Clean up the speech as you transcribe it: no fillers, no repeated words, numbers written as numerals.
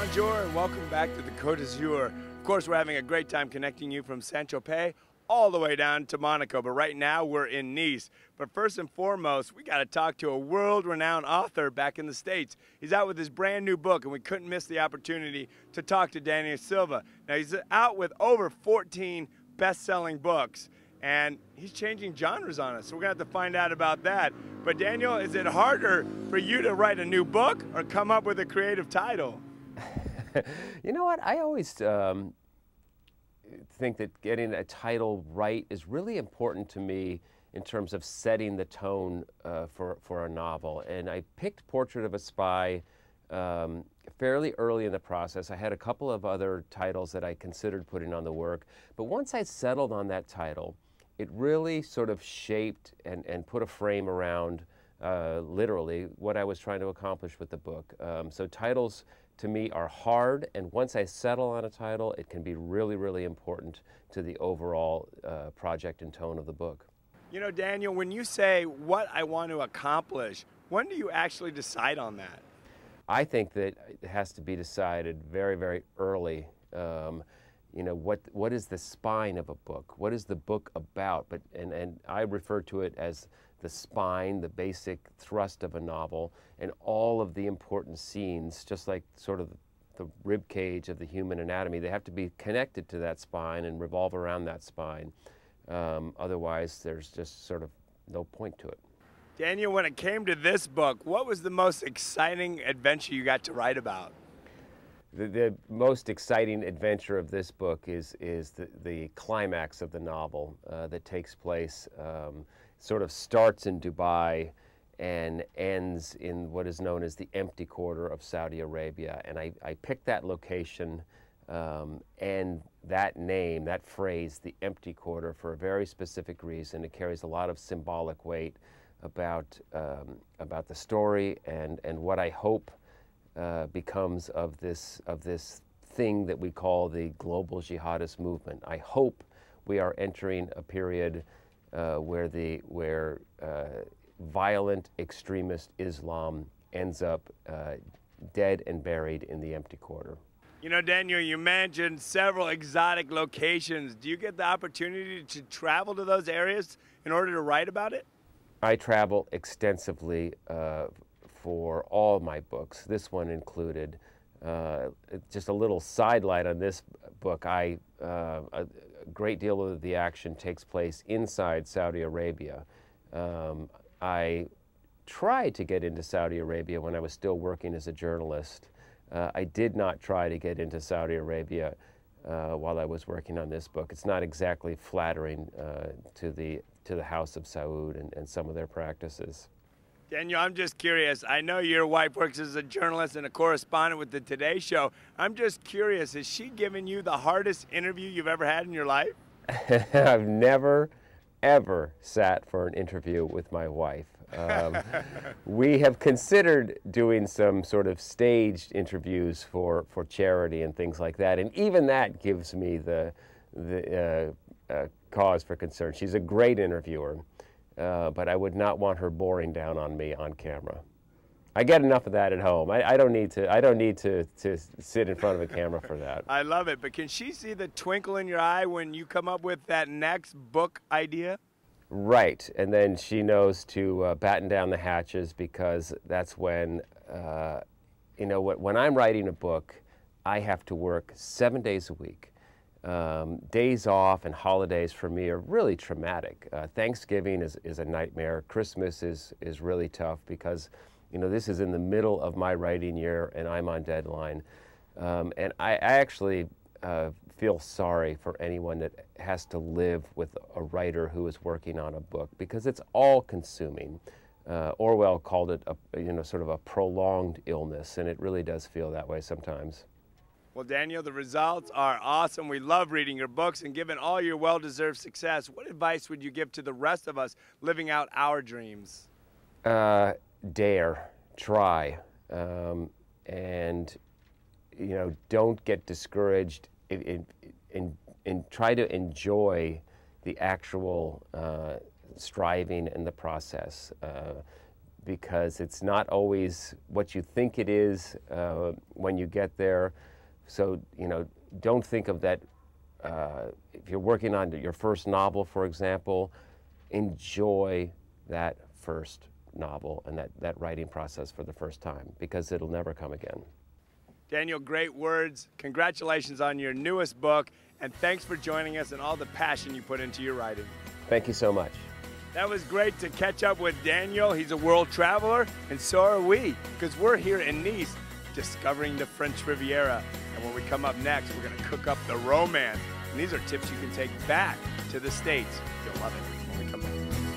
Bonjour and welcome back to the Côte d'Azur. Of course, we're having a great time connecting you from Saint-Tropez all the way down to Monaco, but right now we're in Nice. But first and foremost, we got to talk to a world-renowned author back in the States. He's out with his brand new book, and we couldn't miss the opportunity to talk to Daniel Silva. Now, he's out with over 14 best-selling books, and he's changing genres on us, so we're going to have to find out about that. But Daniel, is it harder for you to write a new book or come up with a creative title? You know what? I always think that getting a title right is really important to me in terms of setting the tone for a novel. And I picked Portrait of a Spy fairly early in the process. I had a couple of other titles that I considered putting on the work. But once I settled on that title, it really sort of shaped and put a frame around literally what I was trying to accomplish with the book. So titles to me are hard, and once I settle on a title, it can be really, really important to the overall project and tone of the book. You know, Daniel, when you say what I want to accomplish, when do you actually decide on that? I think that it has to be decided very, very early. You know, what is the spine of a book? What is the book about? And I refer to it as the spine, the basic thrust of a novel, and all of the important scenes, just like sort of the rib cage of the human anatomy. They have to be connected to that spine and revolve around that spine. Otherwise, there's just sort of no point to it. Daniel, when it came to this book, what was the most exciting adventure you got to write about? The most exciting adventure of this book is the climax of the novel that takes place, sort of starts in Dubai and ends in what is known as the empty quarter of Saudi Arabia. And I picked that location and that name, that phrase, the empty quarter, for a very specific reason. It carries a lot of symbolic weight about the story and what I hope becomes of this thing that we call the global jihadist movement. I hope we are entering a period where violent extremist Islam ends up dead and buried in the empty quarter. You know, Daniel, you mentioned several exotic locations. Do you get the opportunity to travel to those areas in order to write about it? I travel extensively for all my books, this one included. Just a little sidelight on this book, a great deal of the action takes place inside Saudi Arabia. I tried to get into Saudi Arabia when I was still working as a journalist. I did not try to get into Saudi Arabia while I was working on this book. It's not exactly flattering to the House of Saud and some of their practices. Daniel, I'm just curious. I know your wife works as a journalist and a correspondent with the Today Show. I'm just curious, has she given you the hardest interview you've ever had in your life? I've never, ever sat for an interview with my wife. We have considered doing some sort of staged interviews for charity and things like that, and even that gives me the cause for concern. She's a great interviewer. But I would not want her boring down on me on camera. I get enough of that at home. I don't need to sit in front of a camera for that. I love it. But can she see the twinkle in your eye when you come up with that next book idea? Right, and then she knows to batten down the hatches, because that's when, you know, when I'm writing a book, I have to work 7 days a week. Days off and holidays for me are really traumatic. Thanksgiving is a nightmare. Christmas is really tough because, you know, this is in the middle of my writing year and I'm on deadline. And I actually feel sorry for anyone that has to live with a writer who is working on a book, because it's all consuming. Orwell called it sort of a prolonged illness, and it really does feel that way sometimes. Well, Daniel, the results are awesome. We love reading your books, and given all your well-deserved success, what advice would you give to the rest of us living out our dreams? Dare, try, and don't get discouraged. And try to enjoy the actual striving and the process. because it's not always what you think it is when you get there. So, you know, don't think of that, if you're working on your first novel, for example, enjoy that first novel and that writing process for the first time, because it'll never come again. Daniel, great words. Congratulations on your newest book, and thanks for joining us and all the passion you put into your writing. Thank you so much. That was great to catch up with Daniel. He's a world traveler, and so are we, because we're here in Nice discovering the French Riviera. And when we come up next, we're going to cook up the romance. And these are tips you can take back to the States. You'll love it when we come back.